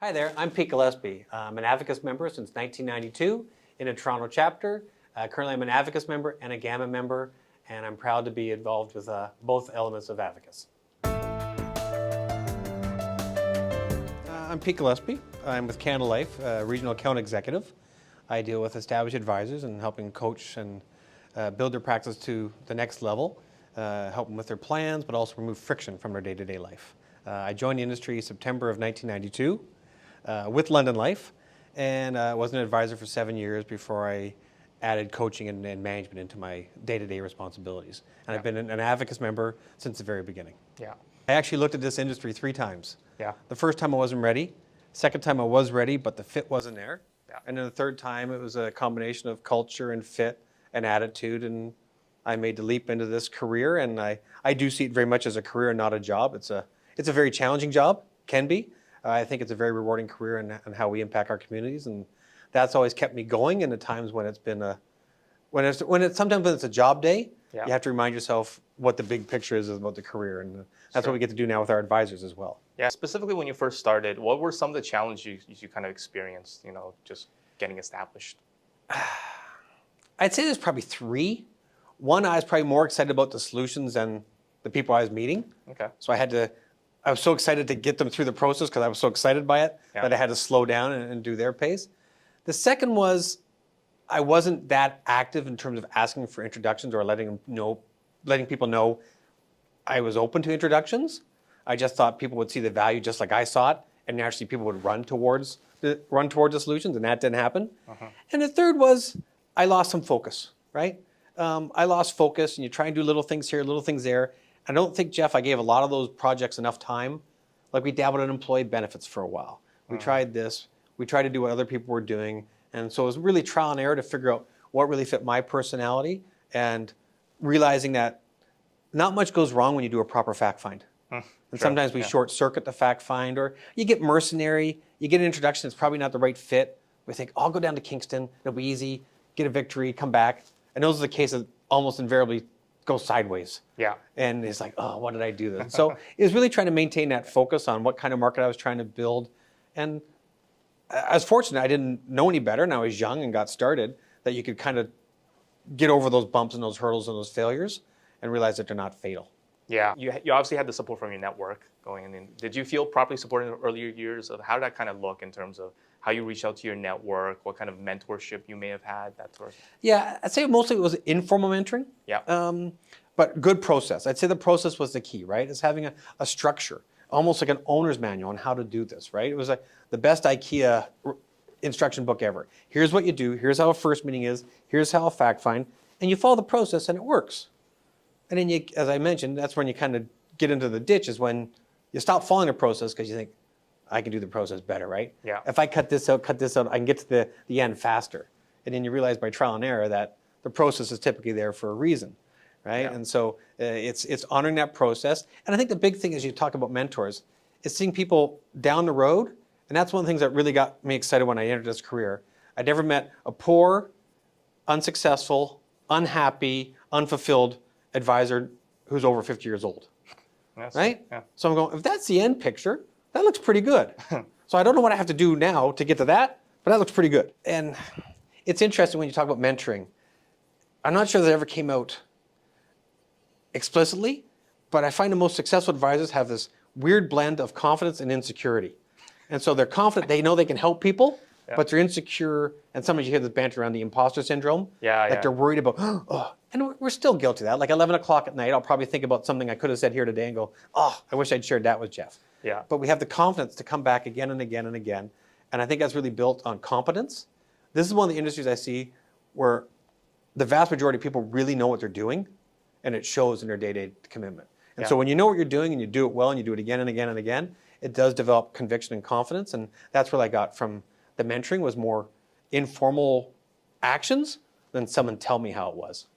Hi there, I'm Pete Gillespie. I'm an Advocis member since 1992 in a Toronto chapter. Currently I'm an Advocis member and a Gamma member, and I'm proud to be involved with both elements of Advocis. I'm Pete Gillespie. I'm with Canada Life, Regional Account Executive. I deal with established advisors and helping coach and build their practice to the next level, help them with their plans, but also remove friction from their day-to-day life. I joined the industry September of 1992. With London Life, and was an advisor for 7 years before I added coaching and management into my day-to-day responsibilities. And I've been an Advocis member since the very beginning. Yeah. I actually looked at this industry 3 times. Yeah. The first time I wasn't ready. Second time I was ready, but the fit wasn't there. Yeah. And then the third time it was a combination of culture and fit and attitude, and I made the leap into this career. And I do see it very much as a career and not a job. It's a very challenging job, can be. I think it's a very rewarding career in how we impact our communities, and that's always kept me going in the times when it's been sometimes when it's a job day. Yeah. You have to remind yourself what the big picture is about the career, and that's what we get to do now with our advisors as well. Yeah. Specifically, when you first started, what were some of the challenges you kind of experienced? Just getting established. I'd say there's probably 3. One, I was probably more excited about the solutions than the people I was meeting. Okay. So I was so excited to get them through the process because I was so excited by it that I had to slow down and do their pace. The second was I wasn't that active in terms of asking for introductions or letting people know I was open to introductions. I just thought people would see the value just like I saw it, and naturally people would run towards the solutions, and that didn't happen. And the third was I lost some focus, right? I lost focus, and you try and do little things here, little things there. I don't think, Jeff, I gave a lot of those projects enough time. Like we dabbled in employee benefits for a while. We tried this. We tried to do what other people were doing. And so it was really trial and error to figure out what really fit my personality, and realizing that not much goes wrong when you do a proper fact find. And sometimes we short circuit the fact find, or you get mercenary, you get an introduction that's probably not the right fit. We think, I'll go down to Kingston, it'll be easy, get a victory, come back. And those are the cases that almost invariably go sideways. Yeah. And it's like, oh, what did I do this? So it was really trying to maintain that focus on what kind of market I was trying to build. And I was fortunate I didn't know any better, and I was young and got started, that you could kind of get over those bumps and those hurdles and those failures and realize that they're not fatal. Yeah. You obviously had the support from your network going in. Did you feel properly supported in the earlier years? How did that kind of look in terms of how you reached out to your network, what kind of mentorship you may have had, that sort of thing? Yeah, I'd say mostly it was informal mentoring. Yeah. But good process. I'd say the process was the key, right? It's having a structure, almost like an owner's manual on how to do this, right? It was like the best IKEA instruction book ever. Here's what you do. Here's how a first meeting is. Here's how a fact find. And you follow the process and it works. And then you, as I mentioned, that's when you kind of get into the ditch, is when you stop following the process because you think, I can do the process better, right? Yeah. If I cut this out, I can get to the end faster. And then you realize by trial and error that the process is typically there for a reason, right? Yeah. And so it's honoring that process. And I think the big thing as you talk about mentors is seeing people down the road. And that's one of the things that really got me excited when I entered this career. I'd never met a poor, unsuccessful, unhappy, unfulfilled advisor who's over 50 years old, Yes. right? Yeah. So I'm going, if that's the end picture, that looks pretty good. So I don't know what I have to do now to get to that, but that looks pretty good. And it's interesting when you talk about mentoring. I'm not sure that ever came out explicitly, but I find the most successful advisors have this weird blend of confidence and insecurity. And so they're confident, they know they can help people, but they're insecure. And sometimes you hear this banter around the imposter syndrome. Like they're worried about, oh, and we're still guilty of that. Like 11 o'clock at night, I'll probably think about something I could have said here today and go, oh, I wish I'd shared that with Jeff. Yeah. But we have the confidence to come back again and again and again. And I think that's really built on competence. This is one of the industries I see where the vast majority of people really know what they're doing, and it shows in their day-to-day commitment. And so when you know what you're doing and you do it well and you do it again and again and again, it does develop conviction and confidence. And that's what I got from the mentoring, was more informal actions than someone tell me how it was.